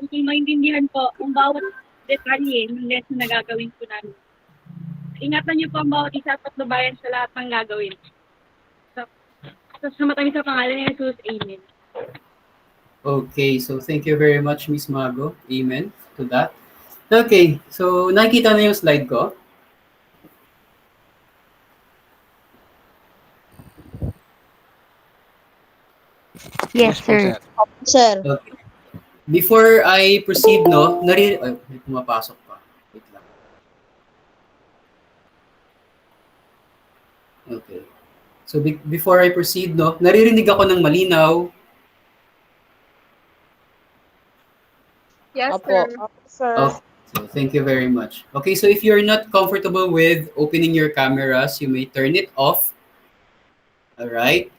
kung maintindihan po ang bawat detalye ng lesson na gagawin po namin. Ingatan niyo po ang bawat isa at patnubayan sa lahat ng gagawin. Sa matamis sa pangalan ni Jesus, Amen. Okay, so thank you very much, Miss Mago. Amen to that. Okay, so nakikita na yung slide ko. Yes, sir. Sir. Okay. Before I proceed, no, ay, may pumapasok pa. Wait lang. Okay. So before I proceed, no, naririnig ako ng malinaw. Yes, Opo. sir. Okay. So thank you very much. Okay, so if you're not comfortable with opening your cameras, you may turn it off. All right?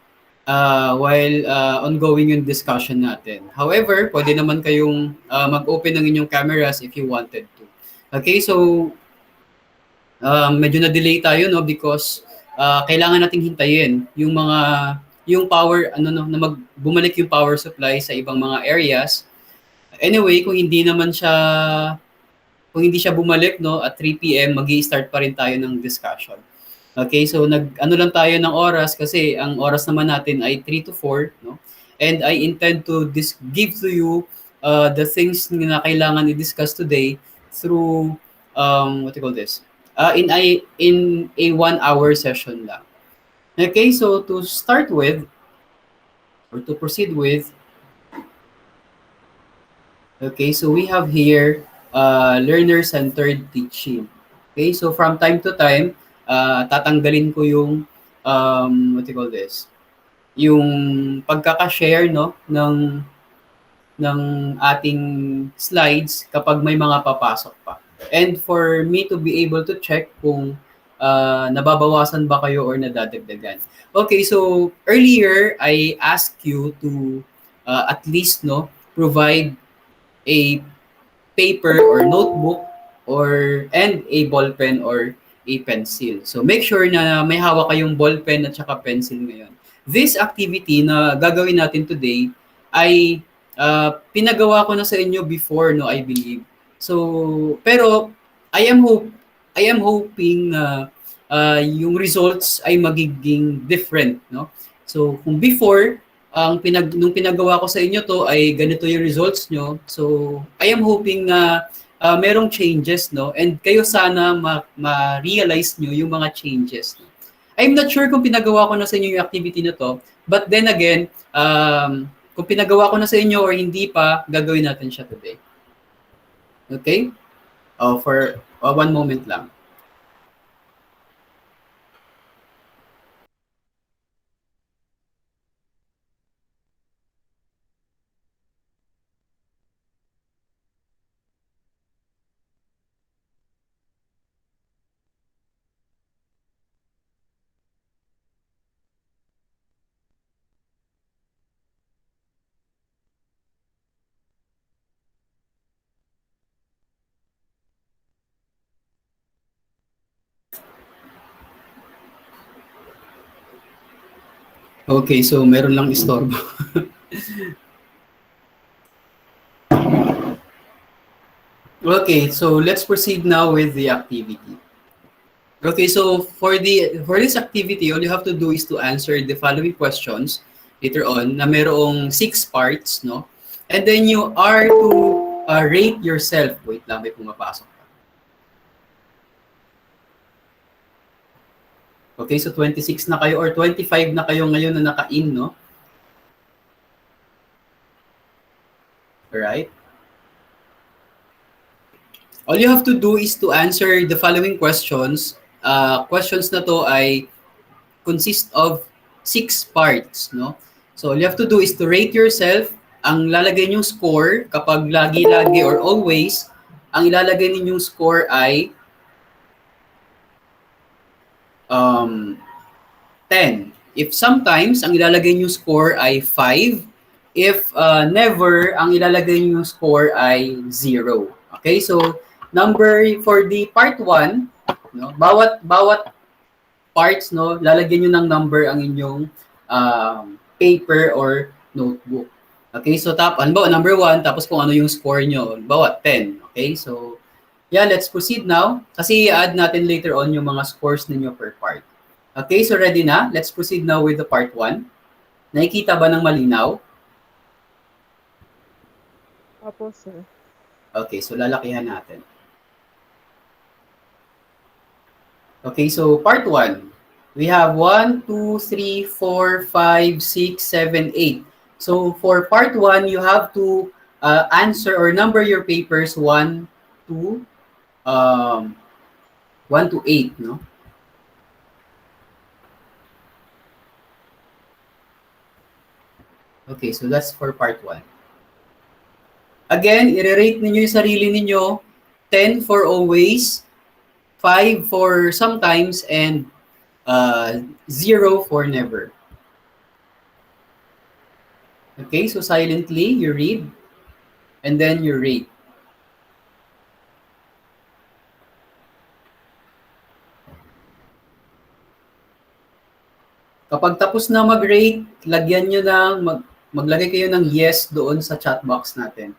While ongoing yung discussion natin. However, pwede naman kayong mag-open ng inyong cameras if you wanted to. Okay, so medyo na-delay tayo, no, because kailangan nating hintayin yung power bumalik yung power supply sa ibang mga areas. Anyway, kung hindi siya bumalik, no, at 3 PM, magi-start pa rin tayo ng discussion. Okay, so ano lang tayo ng oras kasi ang oras naman natin ay 3 to 4, no? And I intend to give to you the things na kailangan i-discuss today through what do you call this? In a 1-hour session lang. Okay, so to start with or to proceed with, okay, so we have here learner-centered teaching. Okay, so from time to time, tatanggalin ko yung what do you call this? Yung pagkaka-share, no, ng ating slides kapag may mga papasok pa. And for me to be able to check kung nababawasan ba kayo or nadadagdagan. Okay, so earlier I asked you to at least, no, provide a paper or notebook and a ball pen or a pencil. So make sure na may hawak kayong ball pen at saka pencil ngayon. This activity na gagawin natin today ay pinagawa ko na sa inyo before, no, I believe. So pero I am hoping na yung results ay magiging different, no? So kung before nung pinagawa ko sa inyo to ay ganito yung results nyo. So, I am hoping na merong changes, no? And kayo sana ma-realize nyo yung mga changes. No? I'm not sure kung pinagawa ko na sa inyo yung activity na to. But then again, kung pinagawa ko na sa inyo or hindi pa, gagawin natin siya today. Okay? For one moment lang. Okay, so meron lang istorbo. Okay, so let's proceed now with the activity. Okay, so for this activity, all you have to do is to answer the following questions later on na merong 6 parts, no? And then you are to rate yourself. Wait lang, may pumapasok. Okay, so 26 na kayo or 25 na kayo ngayon na naka-in, no? Alright? All you have to do is to answer the following questions. Questions na to ay consist of 6 parts, no? So all you have to do is to rate yourself. Ang lalagay ninyong score kapag lagi-lagi or always, ang ilalagay ninyong score ay 10. If sometimes, ang ilalagay niyo score ay 5. If never, ang ilalagay niyo score ay 0. Okay, so number for the part 1, no, bawat parts, no, lalagyan niyo ng number ang inyong paper or notebook. Okay, so halimbawa number 1, tapos kung ano yung score nyo. Halimbawa 10. Okay, so yeah, let's proceed now. Kasi i-add natin later on yung mga scores ninyo per part. Okay, so ready na? Let's proceed now with the part 1. Nakikita ba ng malinaw? Opo, sir. Okay, so lalakihan natin. Okay, so part 1. We have 1, 2, 3, 4, 5, 6, 7, 8. So for part 1, you have to answer or number your papers 1 to um, 1 to 8, no? Okay, so that's for part 1. Again, i-rate ninyo yung sarili ninyo. 10 for always, 5 for sometimes, and 0 for never. Okay, so silently you read and then you rate. Kapag tapos na mag-rate, lagyan nyo ng, maglagay kayo ng yes doon sa chat box natin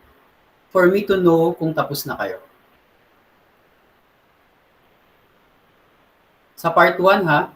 for me to know kung tapos na kayo. Sa part 1 ha,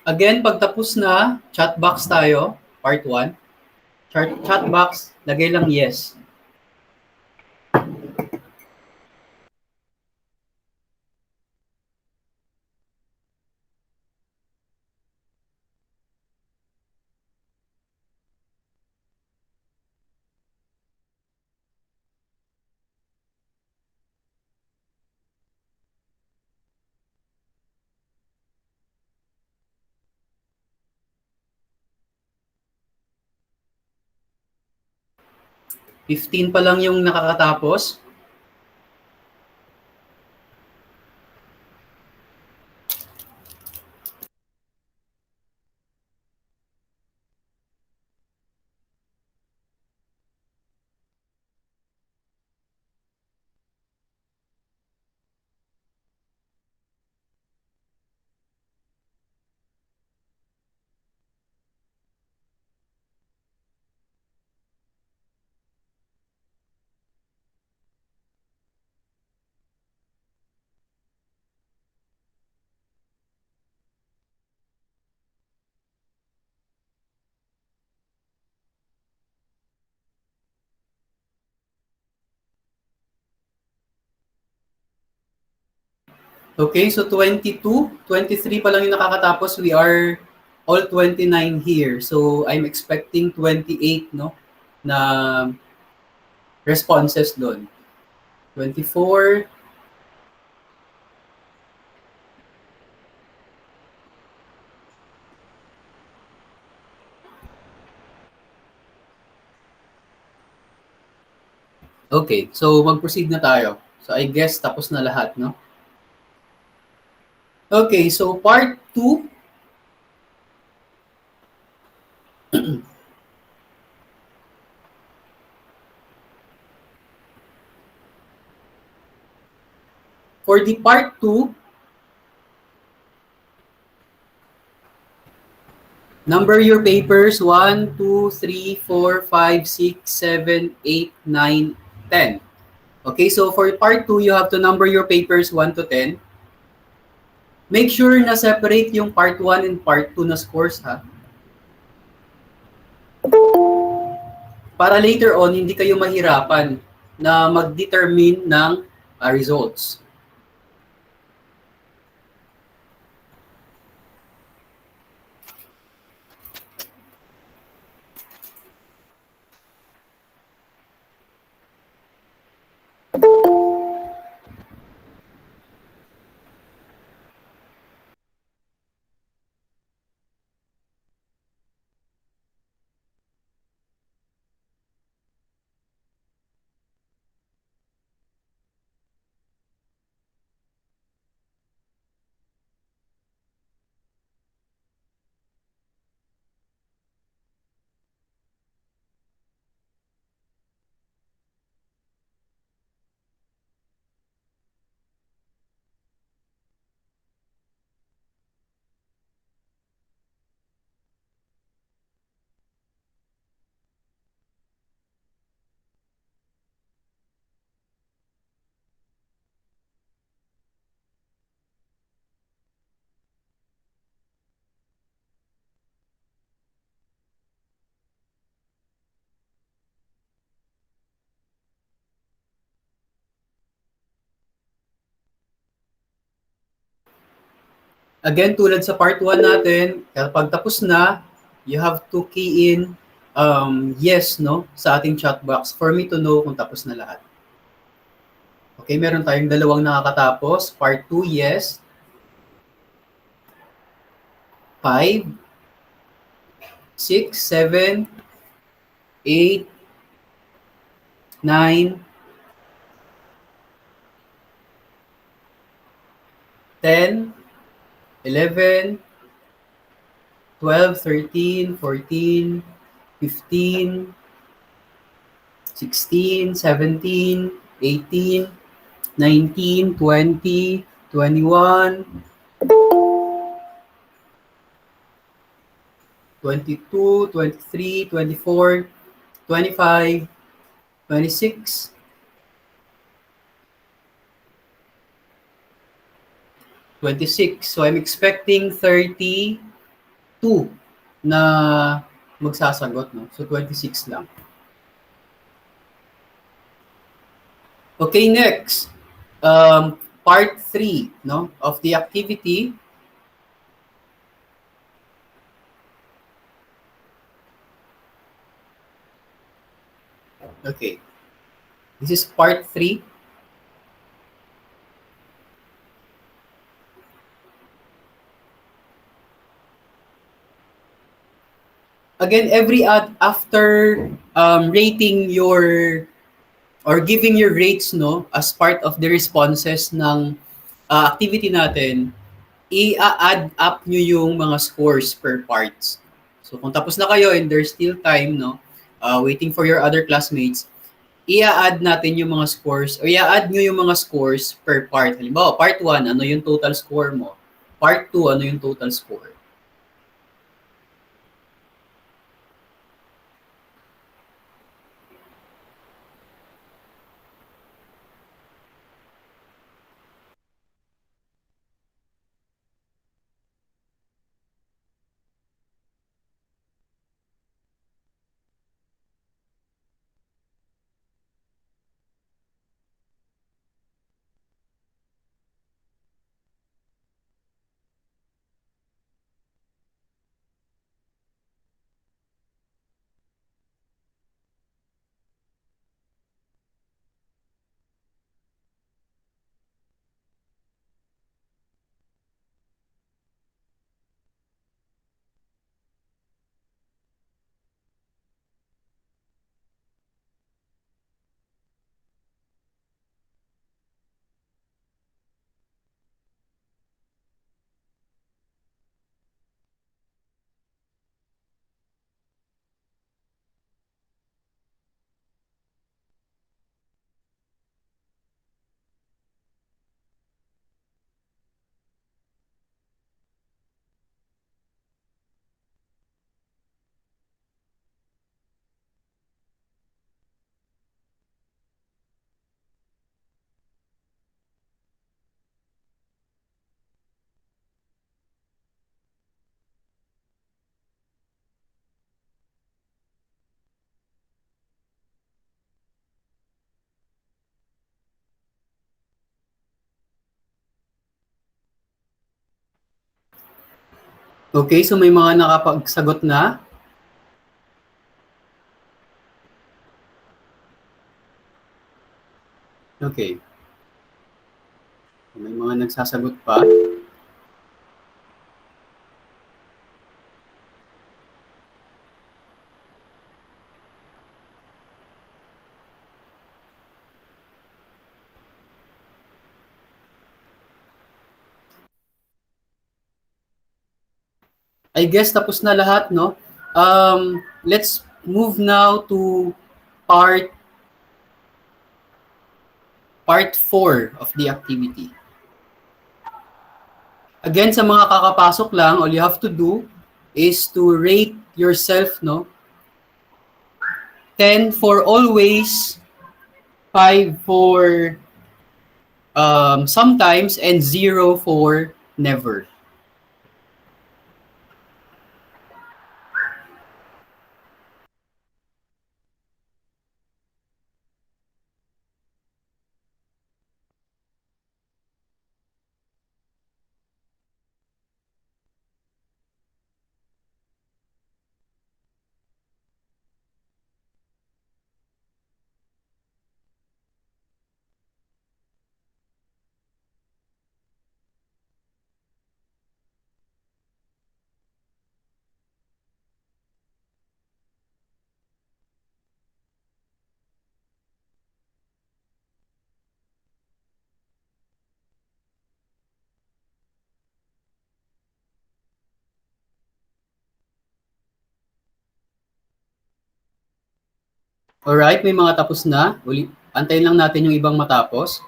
again, pag tapos na, chat box tayo, part 1. Chat box, lagay lang yes. Fifteen pa lang yung nakakatapos. Okay, so 22, 23 pa lang yung nakakatapos. We are all 29 here. So I'm expecting 28, no, na responses doon. 24. Okay, so mag-proceed na tayo. So I guess tapos na lahat, no? Okay, so part 2. For the part 2, number your papers 1, 2, 3, 4, 5, 6, 7, 8, 9, 10. Okay, so for part 2, you have to number your papers 1 to 10. Make sure na separate yung part 1 and part 2 na scores ha. Para later on, hindi kayo mahirapan na mag-determine ng results. Again, tulad sa part 1 natin, kapag tapos na, you have to key in yes, no, sa ating chat box for me to know kung tapos na lahat. Okay, meron tayong dalawang nakakatapos. Part 2, yes. 5, 6, 7, 8, 9, 10, 11, 12, 13, 14, 15, 16, 17, 18, 19, 20, 21, 22, 23, 24, 25, 26, 26. So I'm expecting 32 na magsasagot, no? So 26 lang. Okay, next. Part 3, no, of the activity. Okay. This is part 3. Again, after rating your or giving your rates, no, as part of the responses ng activity natin, i-add up nyo yung mga scores per parts. So kung tapos na kayo and there's still time, no, waiting for your other classmates, i-add natin yung mga scores o i-add nyo yung mga scores per part. Halimbawa, part 1, ano yung total score mo? Part 2, ano yung total score? Okay, so may mga nakapagsagot na. Okay. May mga nagsasagot pa. I guess tapos na lahat, no? Let's move now to part 4 of the activity. Again, sa mga kakapasok lang, all you have to do is to rate yourself, no? 10 for always, 5 for sometimes, and 0 for never. Alright, may mga tapos na. Antayin lang natin yung ibang matapos.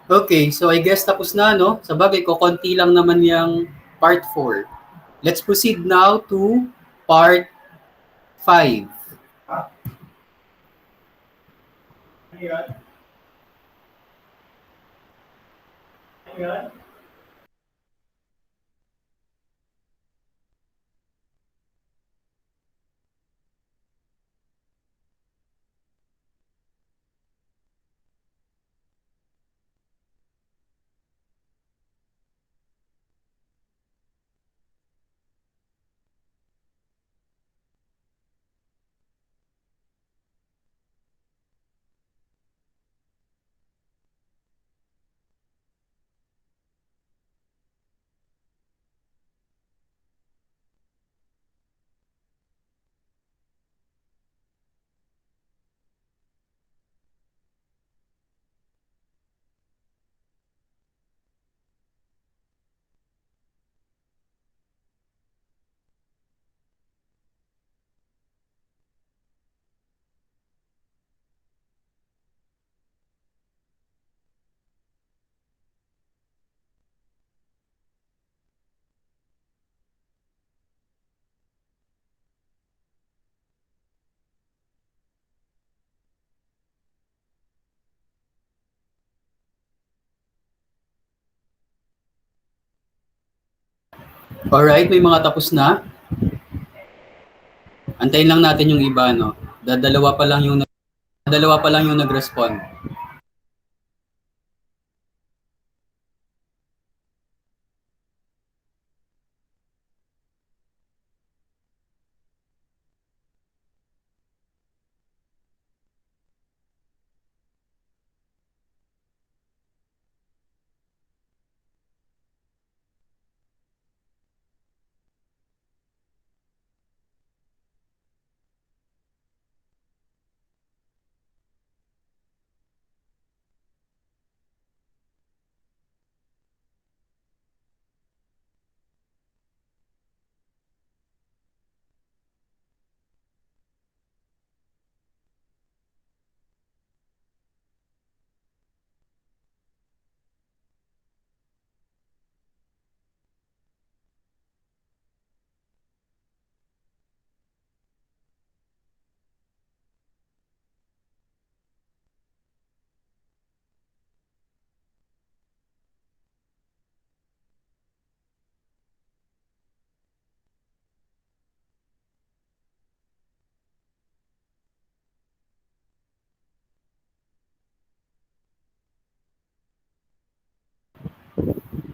Okay, so I guess tapos na, no? Sa bagay ko, konti lang naman yung part 4. Let's proceed now to part 5. Alright, may mga tapos na. Antayin lang natin yung iba, no? Dalawa pa lang yung nag-respond.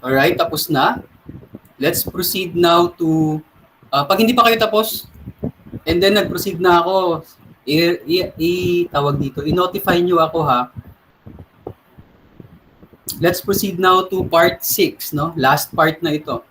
Alright, tapos na. Let's proceed now to, pag hindi pa kayo tapos, and then nag-proceed na ako, tawag dito, i-notify nyo ako ha. Let's proceed now to part 6, no? Last part na ito.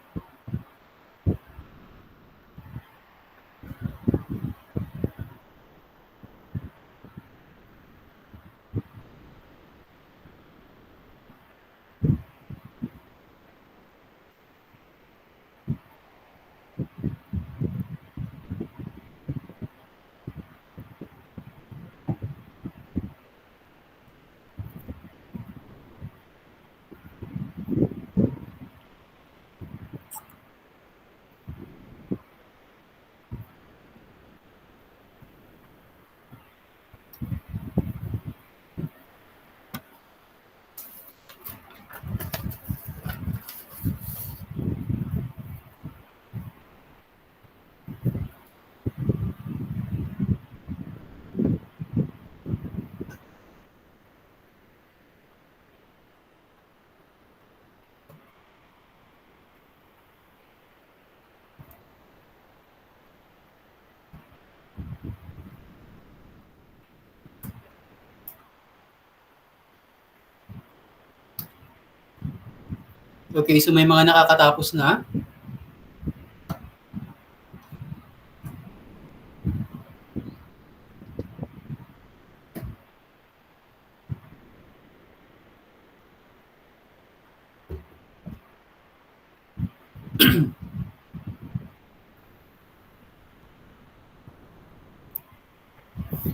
Okay, so may mga nakakatapos na.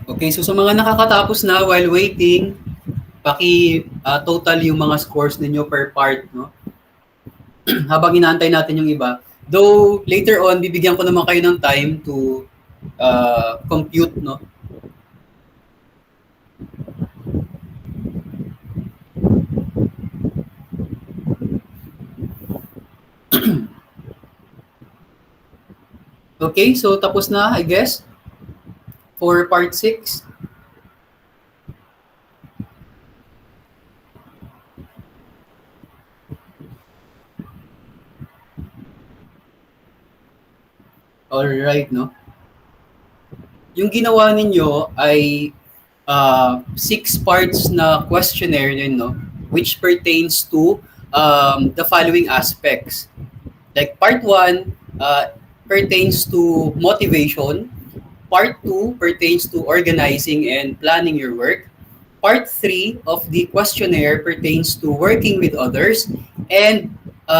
Okay, so sa mga nakakatapos na while waiting, total yung mga scores ninyo per part, no? Habang inaantay natin yung iba. Though later on, bibigyan ko naman kayo ng time to compute, no? Okay, so tapos na, I guess, for part 6. Alright, no? Yung ginawa ninyo ay 6 parts na questionnaire din, no? Which pertains to the following aspects. Like part 1 pertains to motivation. Part 2 pertains to organizing and planning your work. Part 3 of the questionnaire pertains to working with others and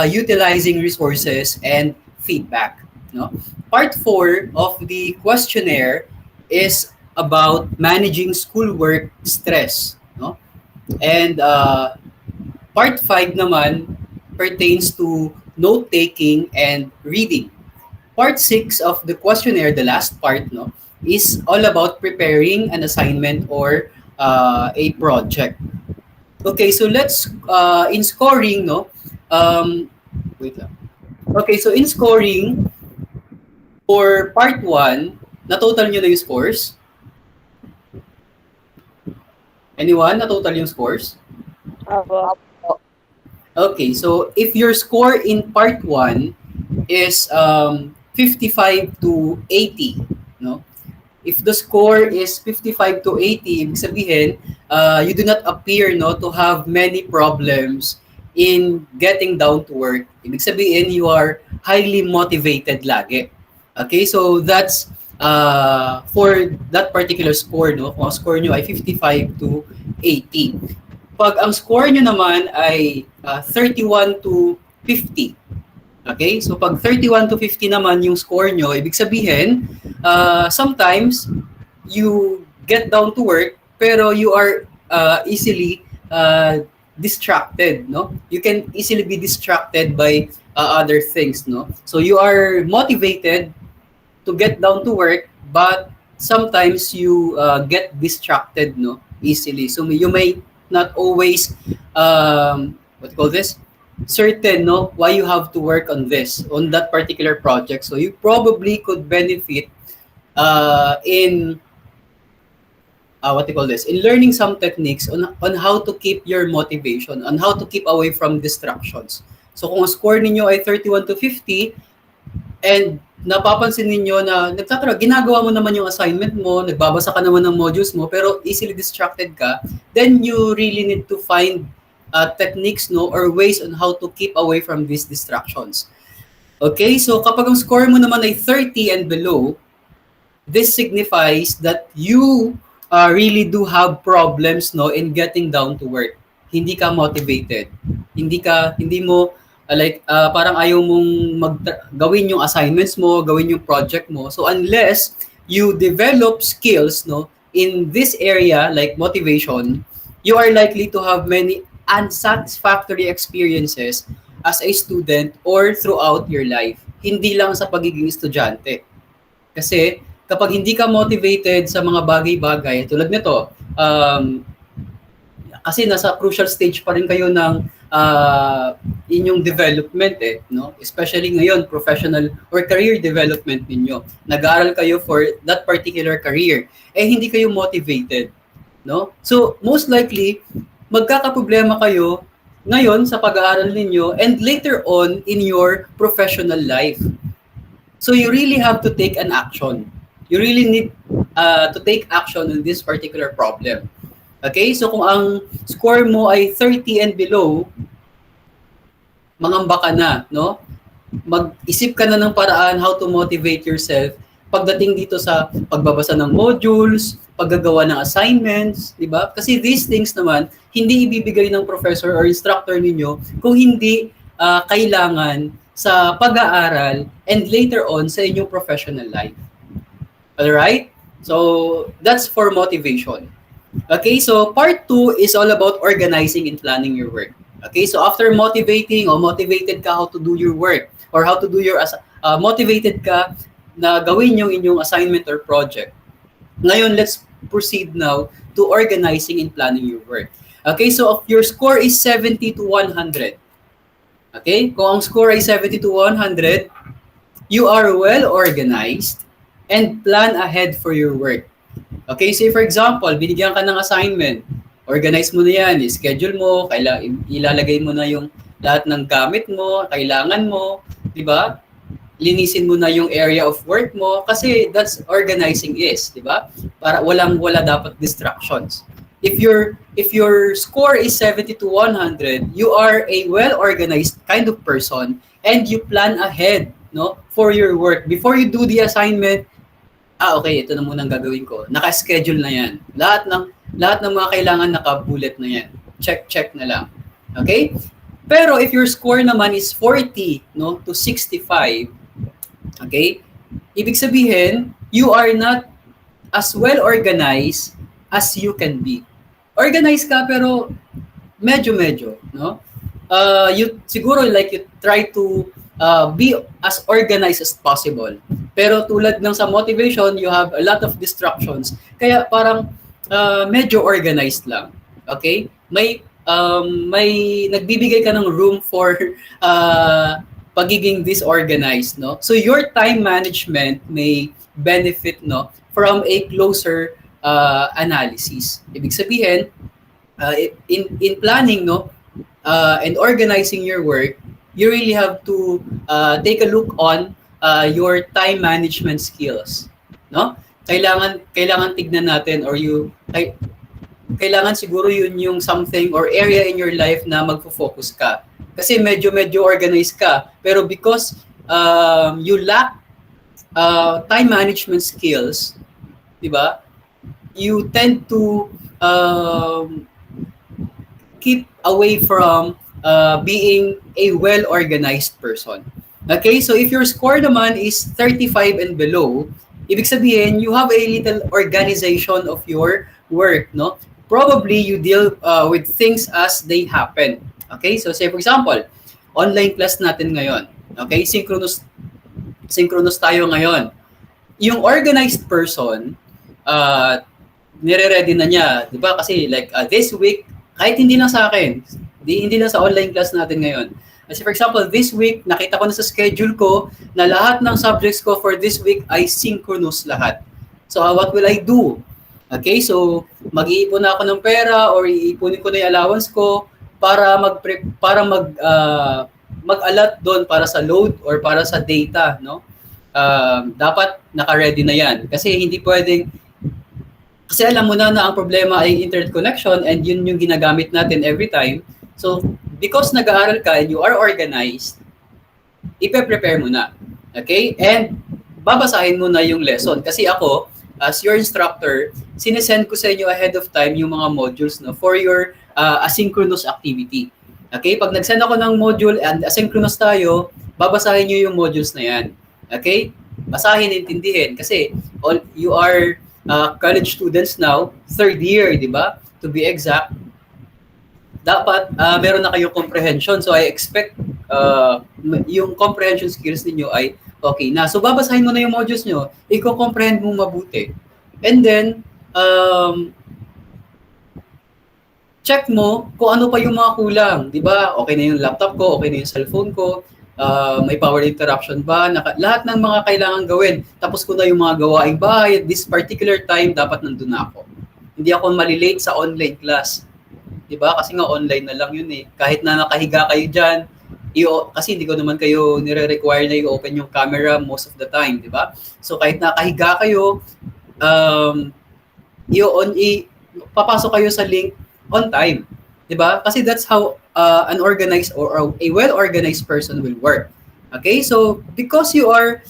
utilizing resources and feedback. No? Part 4 of the questionnaire is about managing schoolwork stress. No? And part 5 naman pertains to note-taking and reading. Part 6 of the questionnaire, the last part, no, is all about preparing an assignment or a project. Okay, so let's, in scoring, no, wait lang. Okay, so in scoring, for part 1, na-total nyo na yung scores? Anyone? Na-total yung scores? Apo. Okay, so if your score in part 1 is 55 to 80, no? If the score is 55 to 80, ibig sabihin, you do not appear, no, to have many problems in getting down to work. Ibig sabihin, you are highly motivated lagi. Okay, so that's for that particular score, no? Kung ang score nyo ay 55 to 80. Pag ang score nyo naman ay 31 to 50, okay? So pag 31 to 50 naman yung score nyo, ibig sabihin, sometimes you get down to work pero you are easily distracted, no? You can easily be distracted by other things, no? So you are motivated to get down to work but sometimes you get distracted, no? Easily. So you may not always what you call this, certain, no, why you have to work on this, on that particular project. So you probably could benefit in what you call this, in learning some techniques on how to keep your motivation, on how to keep away from distractions. So kung ang score ninyo ay 31 to 50, and napapansin ninyo na ginagawa mo naman yung assignment mo, nagbabasa ka naman ng modules mo, pero easily distracted ka, then you really need to find techniques, no, or ways on how to keep away from these distractions. Okay, so kapag ang score mo naman ay 30 and below, this signifies that you really do have problems, no, in getting down to work. Hindi ka motivated. Hindi mo parang ayaw mong gawin yung assignments mo, gawin yung project mo. So unless you develop skills, no, in this area like motivation, you are likely to have many unsatisfactory experiences as a student or throughout your life. Hindi lang sa pagiging estudyante. Kasi kapag hindi ka motivated sa mga bagay-bagay, tulad nito, kasi nasa crucial stage pa rin kayo ng inyong development, no? Especially ngayon, professional or career development ninyo. Nag-aaral kayo for that particular career, hindi kayo motivated, no? So, most likely, magkakaproblema kayo ngayon sa pag-aaral ninyo and later on in your professional life. So, you really have to take an action. You really need to take action on this particular problem. Okay? So, kung ang score mo ay 30 and below, mangamba ka na, no? Mag-isip ka na ng paraan how to motivate yourself pagdating dito sa pagbabasa ng modules, paggagawa ng assignments, di ba? Kasi these things naman, hindi ibibigay ng professor or instructor ninyo kung hindi kailangan sa pag-aaral and later on sa inyong professional life. Alright? So, that's for motivation. Okay, so part 2 is all about organizing and planning your work. Okay, so after motivating or motivated ka how to do your work or how to do your, motivated ka na gawin yung inyong assignment or project. Ngayon, let's proceed now to organizing and planning your work. Okay, so if your score is 70 to 100. Okay, kung ang score ay 70 to 100, you are well organized and plan ahead for your work. Okay, say for example, binigyan ka ng assignment, organize mo na yan, schedule mo, ilalagay mo na yung lahat ng gamit mo, kailangan mo, di ba? Linisin mo na yung area of work mo kasi that's organizing is, di ba? Para wala dapat distractions. If your score is 70 to 100, you are a well-organized kind of person and you plan ahead, no, for your work. Before you do the assignment, okay, ito na muna ang gagawin ko. Naka-schedule na yan. Lahat ng mga kailangan naka-bullet na yan. Check na lang. Okay? Pero if your score naman is 40, no, to 65, okay? Ibig sabihin, you are not as well organized as you can be. Organized ka pero medyo, no? You siguro like you try to be as organized as possible. Pero tulad ng sa motivation, you have a lot of distractions. Kaya parang medyo organized lang. Okay? May nagbibigay ka ng room for pagiging disorganized, no? So your time management may benefit, no, from a closer analysis. Ibig sabihin, in planning, no, and organizing your work, you really have to take a look on your time management skills, no? Kailangan tignan natin or kailangan siguro yun yung something or area in your life na magfo-focus ka. Kasi medyo organized ka, pero because you lack time management skills, 'di ba? You tend to keep away from being a well-organized person. Okay, so if your score naman is 35 and below, ibig sabihin, you have a little organization of your work, no? Probably you deal with things as they happen. Okay, so say for example, online class natin ngayon. Okay, synchronous tayo ngayon. Yung organized person, nire-ready na niya, di ba? Kasi like this week, kahit hindi lang sa akin, hindi lang sa online class natin ngayon. Kasi for example, this week, nakita ko na sa schedule ko na lahat ng subjects ko for this week ay synchronous lahat. So what will I do? Okay, so mag-iipon na ako ng pera or iipunin ko na yung allowance ko para mag-allot doon para sa load or para sa data, no? Dapat naka-ready na yan. Kasi hindi pwedeng, kasi alam mo na ang problema ay internet connection and yun yung ginagamit natin every time. So, because nag-aaral ka and you are organized, ipe-prepare mo na. Okay? And babasahin mo na yung lesson. Kasi ako, as your instructor, sinesend ko sa inyo ahead of time yung mga modules, no, for your asynchronous activity. Okay? Pag nag-send ako ng module and asynchronous tayo, babasahin nyo yung modules na yan. Okay? Basahin, intindihin. Kasi you are college students now, third year, di ba? To be exact, dapat meron na kayong comprehension. So I expect yung comprehension skills niyo ay okay na. So babasahin mo na yung modules nyo, i-comprehend mo mabuti. And then, check mo kung ano pa yung mga kulang. Di ba? Okay na yung laptop ko, okay na yung cellphone ko, may power interruption ba? Lahat ng mga kailangan gawin. Tapos ko na yung mga gawaing bahay. At this particular time, dapat nandun na ako. Hindi ako malilate sa online class. Diba? Kasi nga online na lang yun eh. Kahit na nakahiga kayo dyan, kasi hindi ko naman kayo nire-require na i-open yung camera most of the time, diba? So kahit nakahiga kayo, papasok kayo sa link on time. Diba? Kasi that's how an organized or a well-organized person will work. Okay? So because you are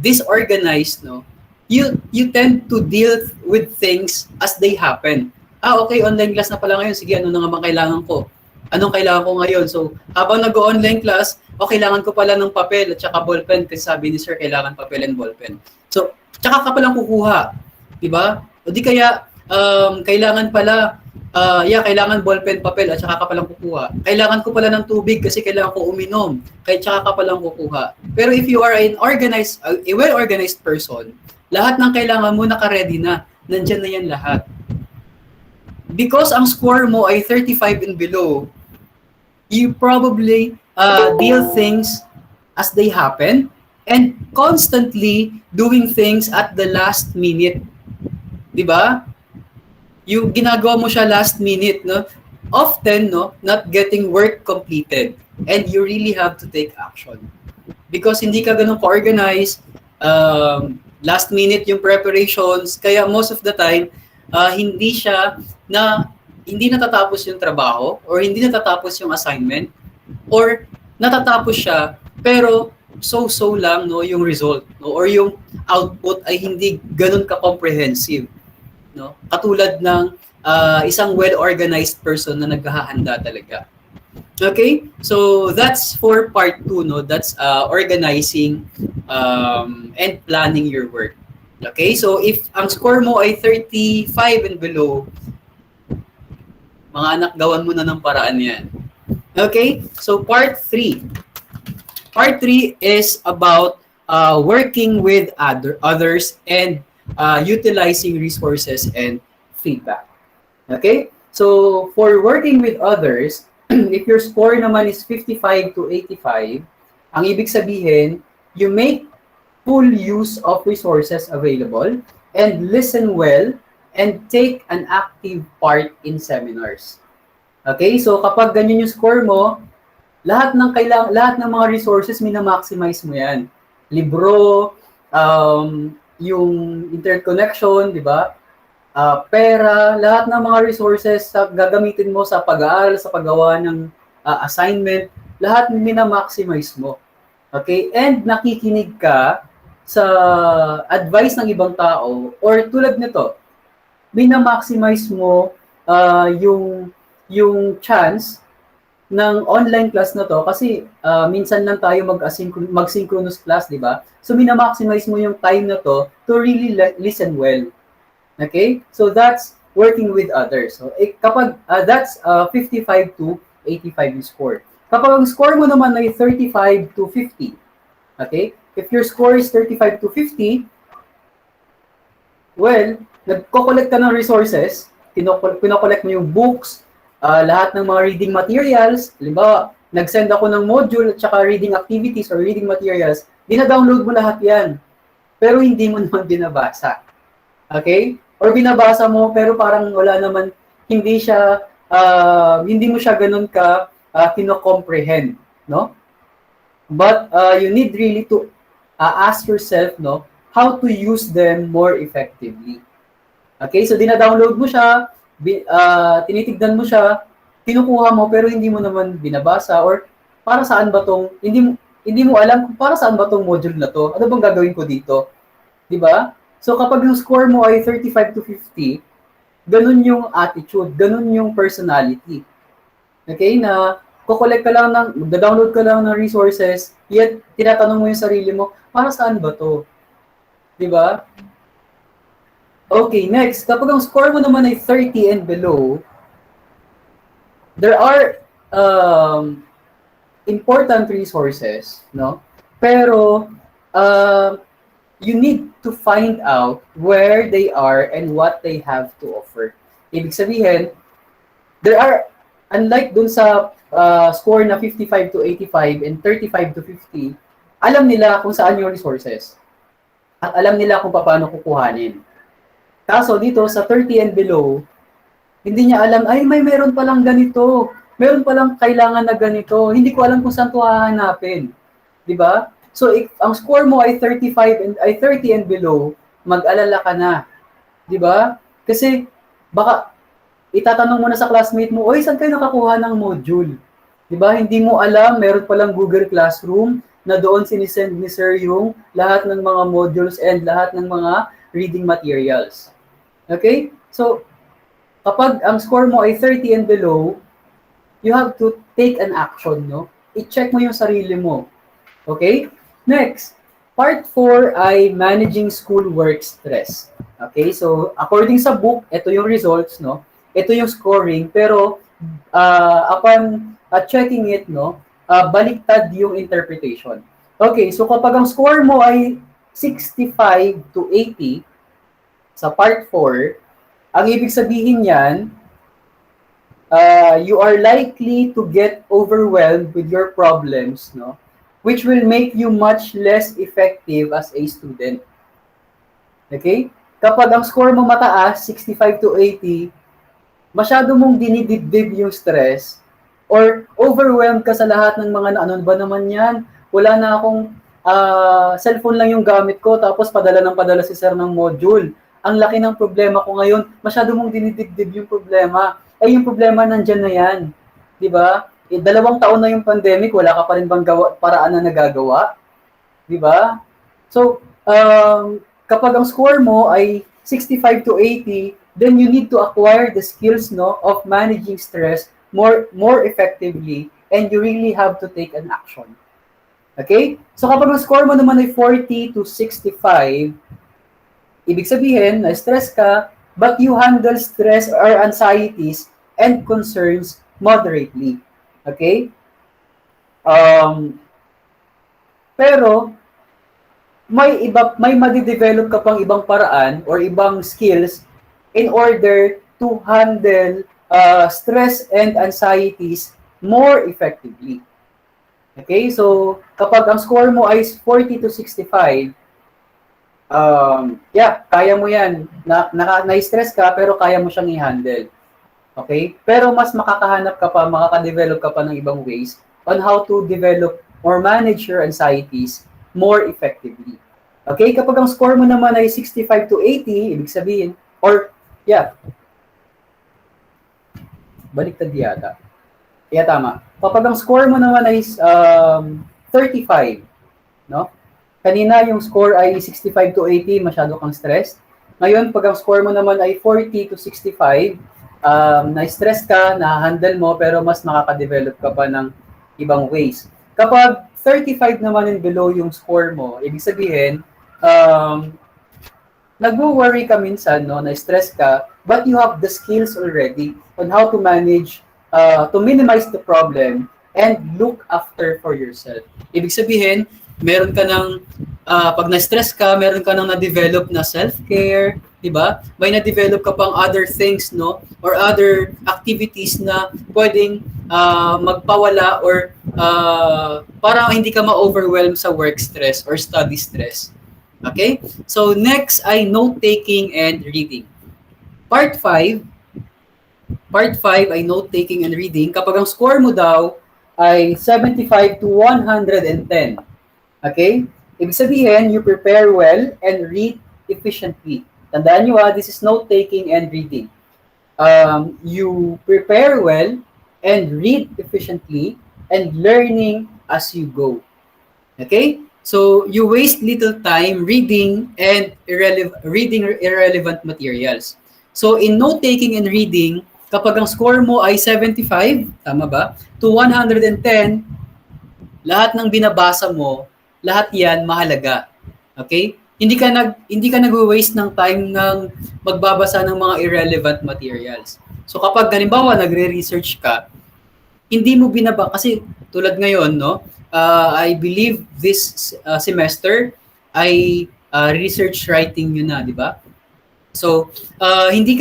disorganized, no, you tend to deal with things as they happen. Okay, online class na pala ngayon. Sige, ano na nga bang kailangan ko? Anong kailangan ko ngayon? So, habang nag-online class, kailangan ko pala ng papel at saka ballpen kasi sabi ni sir, kailangan papel and ballpen. So, tsaka ka palang kukuha. Diba? O di kaya, kailangan pala, kailangan ballpen, papel at saka ka palang kukuha. Kailangan ko pala ng tubig kasi kailangan ko uminom. Kaya tsaka ka palang kukuha. Pero if you are a well-organized person, lahat ng kailangan mo naka-ready na. Nandyan na yan lahat. Because ang score mo ay 35 and below, you probably deal things as they happen and constantly doing things at the last minute. Diba? Yung ginagawa mo siya last minute, no? Often, no, not getting work completed and you really have to take action. Because hindi ka ganun ka-organized, last minute yung preparations, kaya most of the time, hindi natatapos yung trabaho or hindi natatapos yung assignment or natatapos siya pero so lang, no, yung result, no, or yung output ay hindi ganun ka-comprehensive, no, katulad ng isang well-organized person na naghahanda talaga. Okay, so that's for part 2, no, that's organizing and planning your work. Okay, so if ang score mo ay 35 and below, mga anak, gawan mo na ng paraan yan. Okay, so part 3. Part 3 is about working with others and utilizing resources and feedback. Okay, so for working with others, if your score naman is 55 to 85, ang ibig sabihin, you make full use of resources available and listen well and take an active part in seminars. Okay, so kapag ganyan yung score mo, lahat ng mga resources mina-maximize mo yan. Libro, yung internet connection, di ba? Pera, lahat ng mga resources gagamitin mo sa pag-aaral, sa paggawa ng assignment, lahat mina-maximize mo. Okay, and nakikinig ka sa advice ng ibang tao or tulad nito, mina-maximize mo yung chance ng online class na to kasi minsan lang tayo mag-synchronous class, di ba? So mina-maximize mo yung time na to really listen well. Okay? So that's working with others. So kapag that's 55 to 85 yung score. Kapag ang score mo naman ay 35 to 50, okay? If your score is 35 to 50, well, nagko-collect ka ng resources, pinokollect mo yung books, lahat ng mga reading materials, halimbawa, nag-send ako ng module at saka reading activities or reading materials, dina-download mo lahat yan. Pero hindi mo naman binabasa. Okay? Or binabasa mo pero parang wala naman, hindi mo siya ganun ka kino-comprehend, no? But you need really to ask yourself, no, how to use them more effectively. Okay, so dina-download mo siya, tinitignan mo siya, kinukuha mo pero hindi mo naman binabasa or para saan ba tong hindi mo alam kung para saan ba tong module na to. Ano bang gagawin ko dito? 'Di ba? So kapag yung score mo ay 35 to 50, ganun yung attitude, ganun yung personality. Okay, na kukolek ka lang download ka lang ng resources, yet tinatanong mo yung sarili mo, para saan ba to? 'Di ba? Okay, next. Kapag ang score mo naman ay 30 and below, there are important resources, no? Pero you need to find out where they are and what they have to offer. Ibig sabihin, there are, unlike dun sa score na 55 to 85 and 35 to 50, alam nila kung saan yung resources. At alam nila kung paano kukuhanin. Kaso dito sa 30 and below, hindi niya alam, ay meron palang ganito. Meron palang kailangan na ganito. Hindi ko alam kung saan ito hahanapin. 'Di ba? So if ang score mo ay 30 and below, mag-alala ka na. 'Di ba? Kasi baka itatanong mo na sa classmate mo, "Oy, saan kayo nakakuha ng module?" 'Di ba? Hindi mo alam, meron palang Google Classroom na doon sinisend ni Sir yung lahat ng mga modules and lahat ng mga reading materials. Okay? So, kapag ang score mo ay 30 and below, you have to take an action, no? I-check mo yung sarili mo. Okay? Next, part 4 ay managing schoolwork stress. Okay? So, according sa book, ito yung results, no? Ito yung scoring, pero upon checking it, no, baliktad yung interpretation. Okay, so kapag ang score mo ay 65 to 80, sa part 4, ang ibig sabihin niyan, you are likely to get overwhelmed with your problems, no? Which will make you much less effective as a student. Okay? Kapag ang score mo mataas, 65 to 80, masyado mong dinidibdib yung stress or overwhelmed ka sa lahat ng mga ano ba naman yan? Wala na akong cellphone lang yung gamit ko tapos padala si sir ng module. Ang laki ng problema ko ngayon, masyado mong dinidibdib yung problema. Yung problema nandyan na yan. Di ba? 2 taon na yung pandemic, wala ka pa rin bang paraan na nagagawa? Di ba? So, kapag ang score mo ay 65 to 80, then you need to acquire the skills, no, of managing stress more effectively, and you really have to take an action. Okay? So kapag ang score mo naman ay 40 to 65, ibig sabihin, na-stress ka, but you handle stress or anxieties and concerns moderately. Okay? Pero, may madidevelop ka pang ibang paraan or ibang skills in order to handle stress and anxieties more effectively. Okay? So, kapag ang score mo ay 40 to 65, kaya mo yan. Na-stress ka, pero kaya mo siyang i-handle. Okay? Pero mas makakadevelop ka pa ng ibang ways on how to develop or manage your anxieties more effectively. Okay? Kapag ang score mo naman ay 65 to 80, ibig sabihin, baliktad yata. Tama. Kapag ang score mo naman ay 35, no? Kanina yung score ay 65 to 80, masyado kang stressed. Ngayon, pag ang score mo naman ay 40 to 65, na-stress ka, na-handle mo, pero mas makaka-develop ka pa ng ibang ways. Kapag 35 naman and below yung score mo, ibig sabihin, nag-worry ka minsan, no, na-stress ka, but you have the skills already on how to manage, to minimize the problem and look after for yourself. Ibig sabihin, meron ka ng, pag na-stress ka, meron ka ng na-develop na self-care, di ba? May na-develop ka pang other things, no? Or other activities na pwedeng magpawala or para hindi ka ma-overwhelm sa work stress or study stress. Okay? So, next ay note-taking and reading. Part 5, Part 5 ay note-taking and reading. Kapag ang score mo daw ay 75 to 110. Okay? Ibig sabihin, you prepare well and read efficiently. Tandaan nyo this is note-taking and reading. You prepare well and read efficiently and learning as you go. Okay? So, you waste little time reading and irrelevant materials. So, in note-taking and reading, kapag ang score mo ay 75, tama ba, to 110, lahat ng binabasa mo, lahat 'yan mahalaga. Okay? Hindi ka nagwa-waste ng time ng magbabasa ng mga irrelevant materials. So kapag halimbawa nagre-research ka, hindi mo kasi tulad ngayon, no? I believe this semester ay research writing yun na, di ba? So, hindi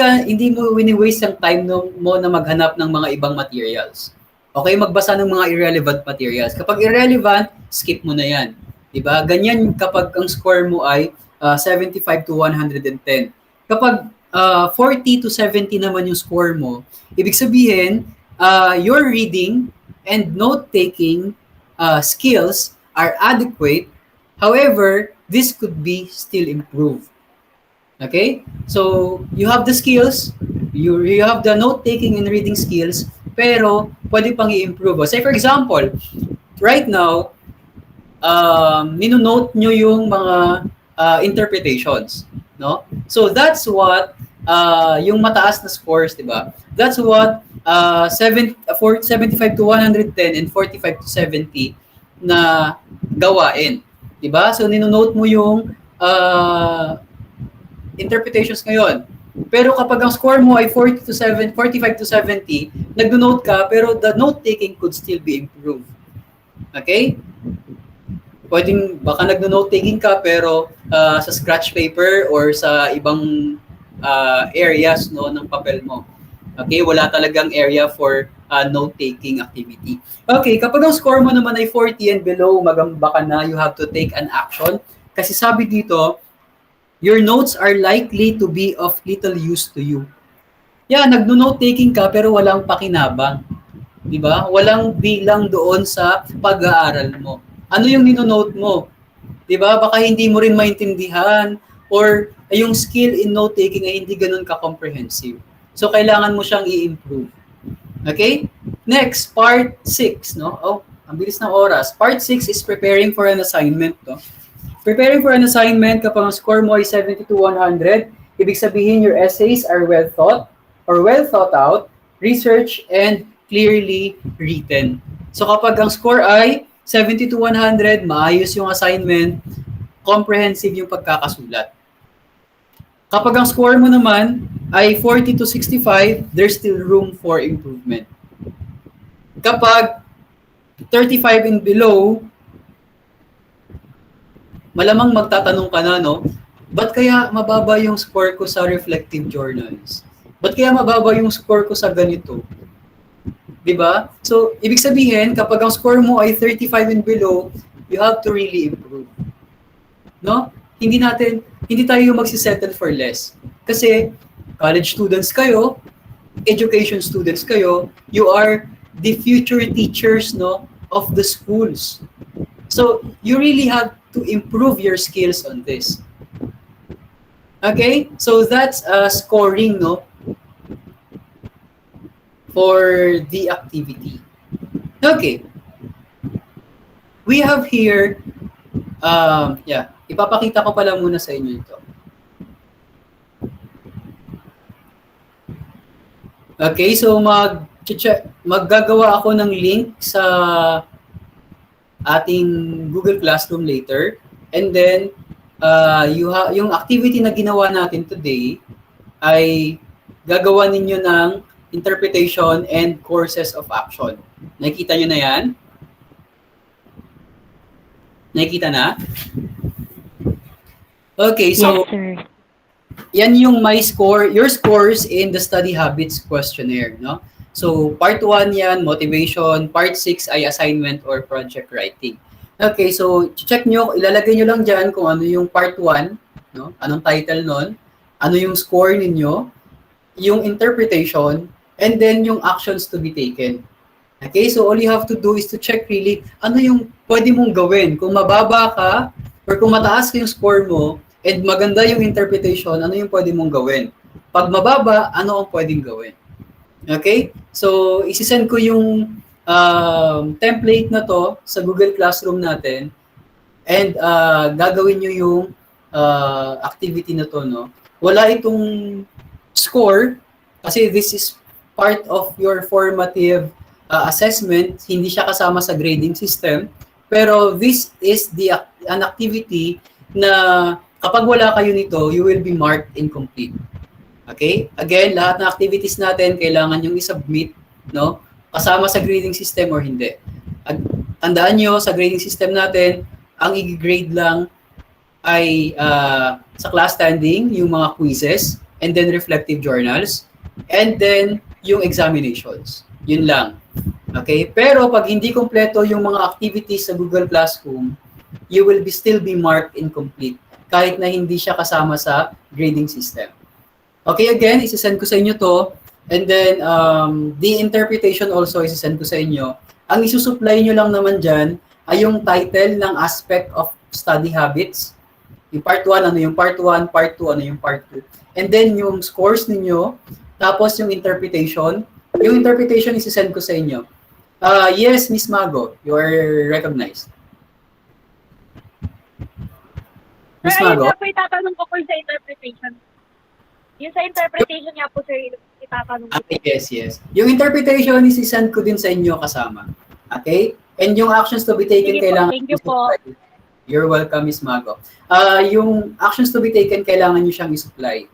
mo wini-waste ang time mo na maghanap ng mga ibang materials. Okay, magbasa ng mga irrelevant materials. Kapag irrelevant, skip mo na 'yan. 'Di ba? Ganyan kapag ang score mo ay 75 to 110. Kapag 40 to 70 naman yung score mo, ibig sabihin, your reading and note-taking skills are adequate. However, this could be still improved. Okay? So, you have the skills, you have the note-taking and reading skills, pero pwede pang i-improve. Say for example, right now, nino-note nyo yung mga interpretations. No? So, that's what yung mataas na scores, di ba? That's what 75 to 110 and 45 to 70 na gawain. Di ba? So, nino-note mo yung interpretations ngayon. Pero kapag ang score mo ay 45 to 70, nagdo-note ka, pero the note-taking could still be improved. Okay? Baka nagdo-note-taking ka, pero sa scratch paper or sa ibang areas no ng papel mo. Okay? Wala talagang area for note-taking activity. Okay, kapag ang score mo naman ay 40 and below, magamba ka na, you have to take an action. Kasi sabi dito, your notes are likely to be of little use to you. Yeah, nagno-note-taking ka pero walang pakinabang. Di ba? Walang bilang doon sa pag-aaral mo. Ano yung nino-note mo? Di ba? Baka hindi mo rin maintindihan or yung skill in note-taking ay hindi ganun ka-comprehensive. So, kailangan mo siyang i-improve. Okay? Next, part 6. No? Oh, ang bilis ng oras. Part 6 is preparing for an assignment. No? Preparing for an assignment, kapag ang score mo ay 70 to 100, ibig sabihin your essays are well thought or well thought out, research, and clearly written. So kapag ang score ay 70 to 100, maayos yung assignment, comprehensive yung pagkakasulat. Kapag ang score mo naman ay 40 to 65, there's still room for improvement. Kapag 35 and below, malamang magtatanong ka na, no? Ba't kaya mababa yung score ko sa reflective journals? Ba't kaya mababa yung score ko sa ganito? Diba? So, ibig sabihin, kapag ang score mo ay 35 and below, you have to really improve. No? Hindi tayo magsisettle for less. Kasi, college students kayo, education students kayo, you are the future teachers, no, of the schools. So, you really have to improve your skills on this. Okay? So, that's scoring, no, for the activity. Okay. We have here, ipapakita ko pala muna sa inyo ito. Okay, so maggagawa ako ng link sa ating Google Classroom later. And then, yung activity na ginawa natin today ay gagawa ninyo ng interpretation and courses of action. Nakikita nyo na yan? Nakikita na? Okay, so Yes, sir. yan yung your scores in the study habits questionnaire, no? So, part 1 yan, motivation. Part 6 ay assignment or project writing. Okay, so check nyo, ilalagay nyo lang dyan kung ano yung part 1, no? Anong title nun, ano yung score ninyo, yung interpretation, and then yung actions to be taken. Okay, so all you have to do is to check really ano yung pwede mong gawin. Kung mababa ka or kung mataas yung score mo and maganda yung interpretation, ano yung pwede mong gawin. Pag mababa, ano ang pwedeng gawin. Okay? So, isisend ko yung template na to sa Google Classroom natin and gagawin nyo yung activity na to, no? Wala itong score kasi this is part of your formative assessment. Hindi siya kasama sa grading system. Pero this is an activity na kapag wala kayo nito, you will be marked incomplete. Okay? Again, lahat ng activities natin kailangan yung i-submit, no? Kasama sa grading system or hindi. Tandaan nyo, sa grading system natin, ang i-grade lang ay sa class standing, yung mga quizzes, and then reflective journals, and then yung examinations. Yun lang. Okay? Pero pag hindi kompleto yung mga activities sa Google Classroom, you will still be marked incomplete kahit na hindi siya kasama sa grading system. Okay, again, isasend ko sa inyo to. And then, the interpretation also isasend ko sa inyo. Ang isusupply nyo lang naman dyan ay yung title ng aspect of study habits. Yung part 1, ano yung part 1, part 2, ano yung part 2. And then, yung scores ninyo, tapos yung interpretation. Yung interpretation isasend ko sa inyo. Yes, Miss Mago, you are recognized. Sir, Miss ayun Mago? nga po itatanong ko po sa interpretation. Yung sa interpretation nga po, sir, itatanong ko. Yes. Yung interpretation is-send ko din sa inyo kasama. Okay? And yung actions to be taken Sige po, kailangan... thank you po. You're welcome, Miss Mago. Yung actions to be taken, kailangan nyo siyang i-supply.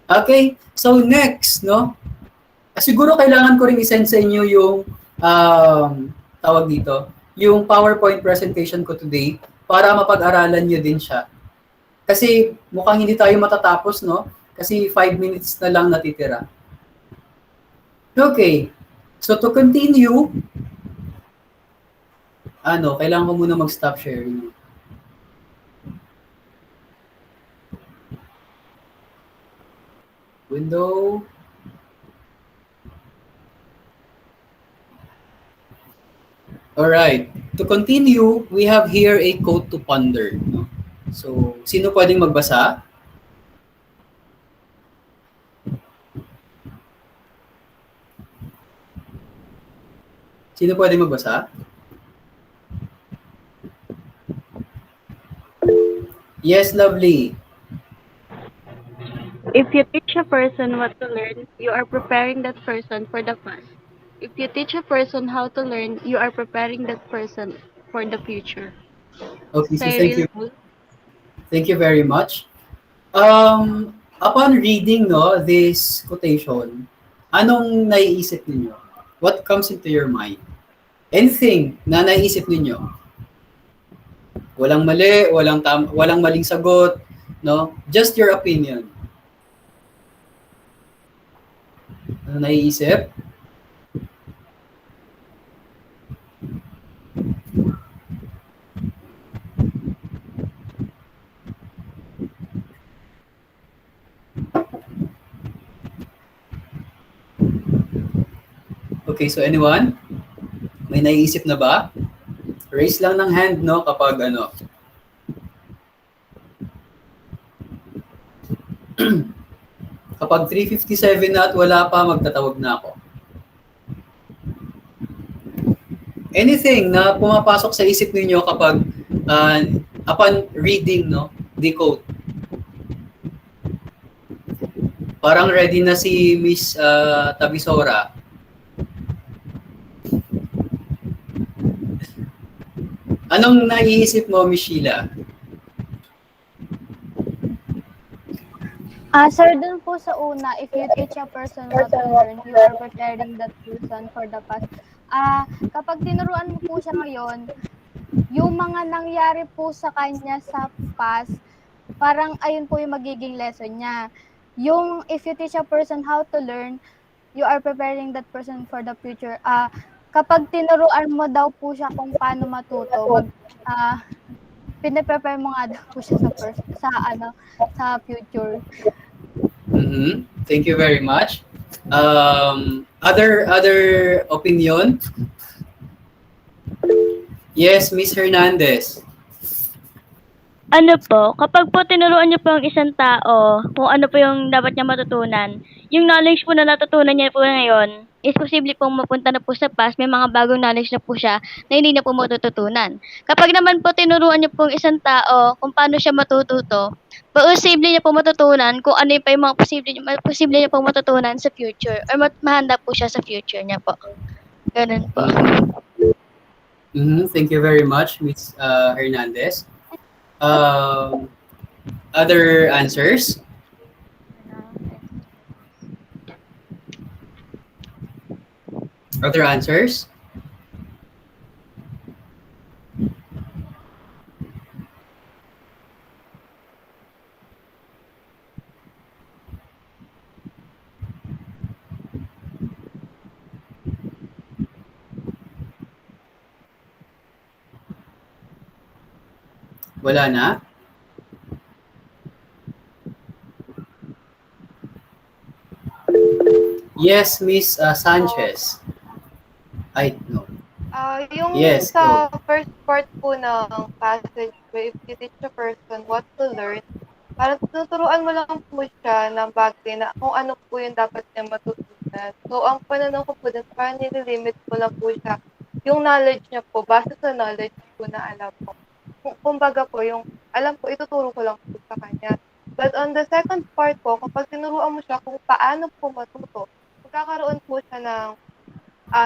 Okay? So next, no? Siguro kailangan ko rin i-send sa inyo yung tawag dito, yung PowerPoint presentation ko today para mapag-aralan nyo din siya. Kasi mukhang hindi tayo matatapos, no? Kasi 5 minutes na lang natitira. Okay. So to continue, kailangan ko muna mag-stop sharing. Window. Alright. To continue, we have here a code to ponder. No? So, sino pwedeng magbasa? Sino pwedeng magbasa? Yes, lovely. If you teach a person what to learn, you are preparing that person for the past. If you teach a person how to learn, you are preparing that person for the future. Okay, so thank Cyril you. Bull. Thank you very much. Upon reading this quotation, anong naiisip ninyo? What comes into your mind? Anything na naiisip ninyo? Walang mali, walang maling sagot, no? Just your opinion. Ano naiisip? Okay, so anyone? May naiisip na ba? Raise lang ng hand, no, kapag kapag 3:57 na at wala pa, magtatawag na ako. Anything na pumapasok sa isip ninyo kapag upon reading, no, the code. Parang ready na si Miss Tabisora. Anong naiisip mo, Miss Sheila? Sir, dun po sa una, if you teach a person what to learn, you are preparing that person for the past. Kapag tinuruan mo po siya ngayon, yung mga nangyari po sa kanya sa past, parang ayun po yung magiging lesson niya. Yung if you teach a person how to learn, you are preparing that person for the future. Kapag tinuruan mo daw po siya kung paano matuto, pine-prepare mo nga daw po siya sa future. Mm-hmm. Thank you very much. Other opinion? Yes, Miss Hernandez. Ano po, kapag po tinuruan niyo po ang isang tao kung ano po yung dapat niya matutunan, yung knowledge po na natutunan niya po ngayon is posible pong mapunta na po sa past, may mga bagong knowledge na po siya na hindi na po matututunan. Kapag naman po tinuruan niyo po ang isang tao kung paano siya matututo, posible niya po matutunan kung ano pa yung mga posible niya po matutunan sa future or mahanda po siya sa future niya po. Ganun po. Thank you very much, Miss Hernandez. Other answers? Other answers? Wala na? Yes, Miss Sanchez. Ay, no. Yung Yes, sa first part po ng passage, if you teach a person what to learn, parang tuturuan mo lang po siya ng bagay na kung ano po yung dapat niya matutunan. So, ang pananaw ko po dun, parang nililimit ko lang po siya yung knowledge niya po, base sa knowledge po na alam po. Kumbaga po, yung alam po, ituturo ko lang po sa kanya. But on the second part po, kapag tinuruan mo siya kung paano po matuto, magkakaroon po siya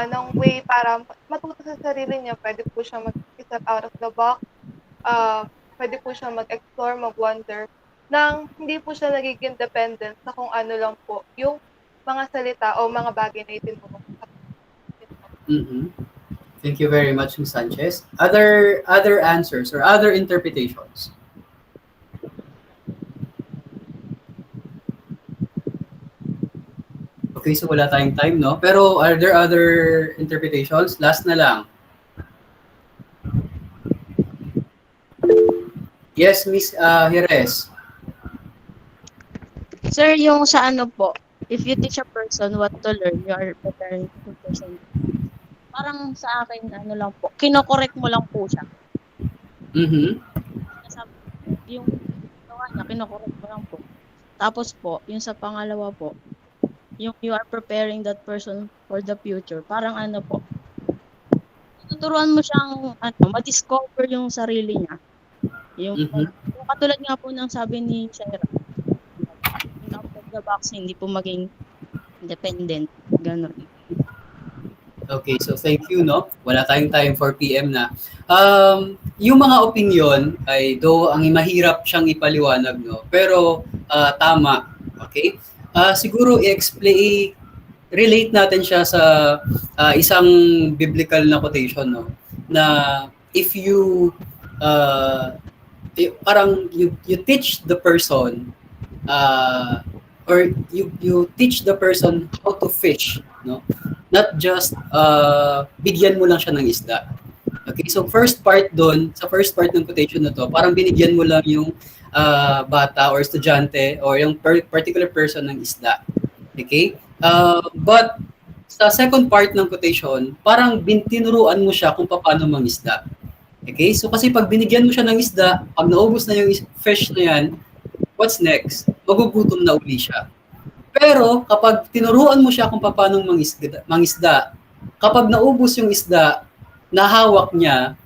ng way para matuto sa sarili niya. Pwede po siya mag-step out of the box, pwede po siya mag-explore, mag-wonder, nang hindi po siya nagiging dependent sa kung ano lang po yung mga salita o mga bagay na itinuro ko. Thank you very much, Ms. Sanchez. Other answers or other interpretations? Okay, so wala tayong time, no? Pero are there other interpretations? Last na lang. Yes, Miss Jerez. Sir, yung sa ano po, if you teach a person what to learn, you are preparing the person. Parang sa akin, ano lang po, kinokorek mo lang po siya. Yung gawa niya, kinokorek mo lang po. Tapos po, yung sa pangalawa po, yung you are preparing that person for the future. Parang ano po, tuturuan mo siyang ma-discover yung sarili niya. Yung katulad nga po ng sabi ni Sarah, out of the box, hindi po maging independent. Ganun. Okay, so thank you, no? Wala tayong time for PM na. Yung mga opinion ay though ang mahirap siyang ipaliwanag, no? Pero tama, okay? Siguro relate natin siya sa isang biblical na quotation, no? Na if you parang you teach the person or you teach the person how to fish, no? Not just bigyan mo lang siya ng isda. Okay, so sa first part ng quotation na to, parang binigyan mo lang yung bata or estudyante or yung particular person ng isda. Okay? But sa second part ng quotation, parang tinuruan mo siya kung paano mangisda. Okay? So kasi pag binigyan mo siya ng isda, pag naubos na yung fish na yan, what's next? Magugutom na uli siya. Pero kapag tinuruan mo siya kung paano mangisda, kapag naubos yung isda na hawak niya,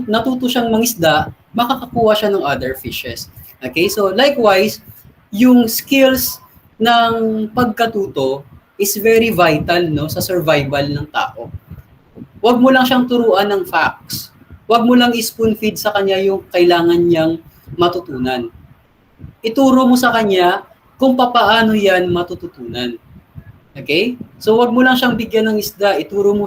natuto siyang mangisda, makakakuha siya ng other fishes. Okay? So likewise, yung skills ng pagkatuto is very vital, no, sa survival ng tao. Huwag mo lang siyang turuan ng facts. Huwag mo lang spoon feed sa kanya yung kailangan niyang matutunan. Ituro mo sa kanya kung paano yan matututunan. Okay? So wag mo lang siyang bigyan ng isda, ituro mo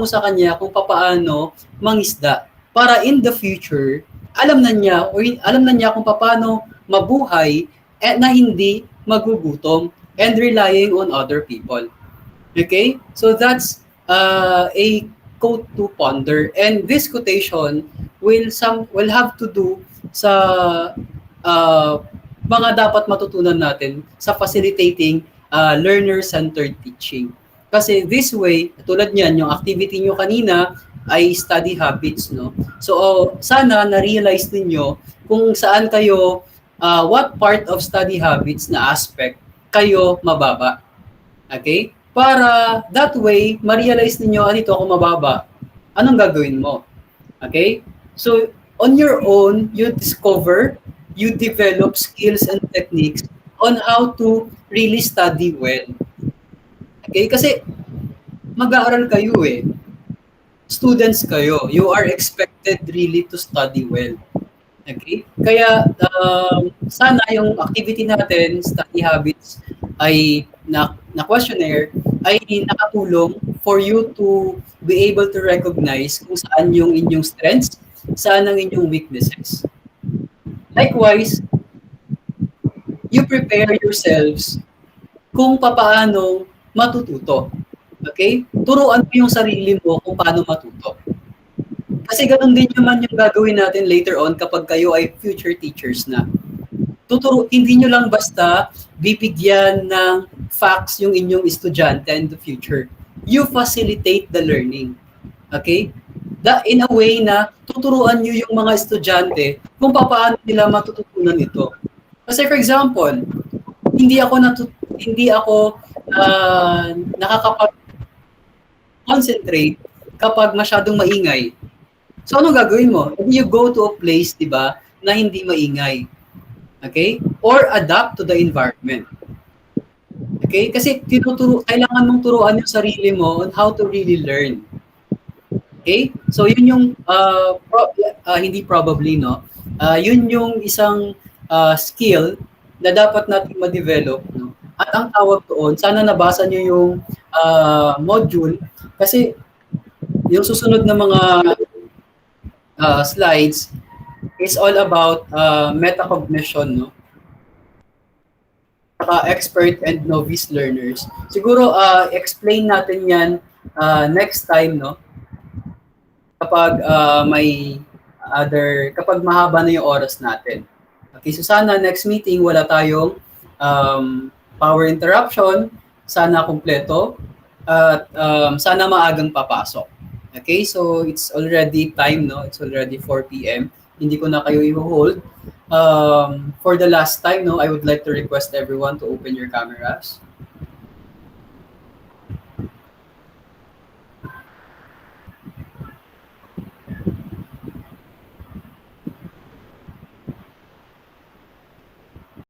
sa kanya kung paano mangisda para in the future alam na niya kung paano mabuhay na hindi magugutom and relying on other people. Okay? So that's a quote to ponder, and this quotation will have to do sa mga dapat matutunan natin sa facilitating learner-centered teaching. Kasi this way, tulad niyan, yung activity nyo kanina ay study habits, no? So, sana na-realize ninyo kung saan kayo, what part of study habits na aspect kayo mababa. Okay? Para that way, ma-realize ninyo, dito ako mababa. Anong gagawin mo? Okay? So, on your own, you discover, you develop skills and techniques on how to really study well. Okay? Kasi mag-aaral kayo eh. Students kayo. You are expected really to study well. Okay? Kaya sana yung activity natin, study habits, ay na questionnaire ay nakatulong for you to be able to recognize kung saan yung inyong strengths, saan ang inyong weaknesses. Likewise, you prepare yourselves kung paano matututo. Okay? Turuan mo yung sarili mo kung paano matuto. Kasi ganun din naman yung gagawin natin later on kapag kayo ay future teachers na. Hindi nyo lang basta bibigyan ng facts yung inyong estudyante in the future. You facilitate the learning. Okay? In a way na tuturuan nyo yung mga estudyante kung paano nila matututunan ito. Kasi for example, hindi ako nakakapag-concentrate kapag masyadong maingay. So, anong gagawin mo? You go to a place, di ba, na hindi maingay. Okay? Or adapt to the environment. Okay? Kasi kailangan mong turuan yung sarili mo on how to really learn. Okay? So, yun yung, hindi probably, no? Yun yung isang skill na dapat natin ma-develop, no? At ang tawag doon, sana nabasa nyo yung module kasi yung susunod na mga slides is all about metacognition, no? Saka expert and novice learners. Siguro explain natin yan next time, no? Kapag kapag mahaba na yung oras natin. Okay, so sana next meeting wala tayong power interruption, sana kumpleto, at sana maagang papasok. Okay, so it's already time, no? It's already 4 p.m. Hindi ko na kayo i-hold. For the last time, no, I would like to request everyone to open your cameras.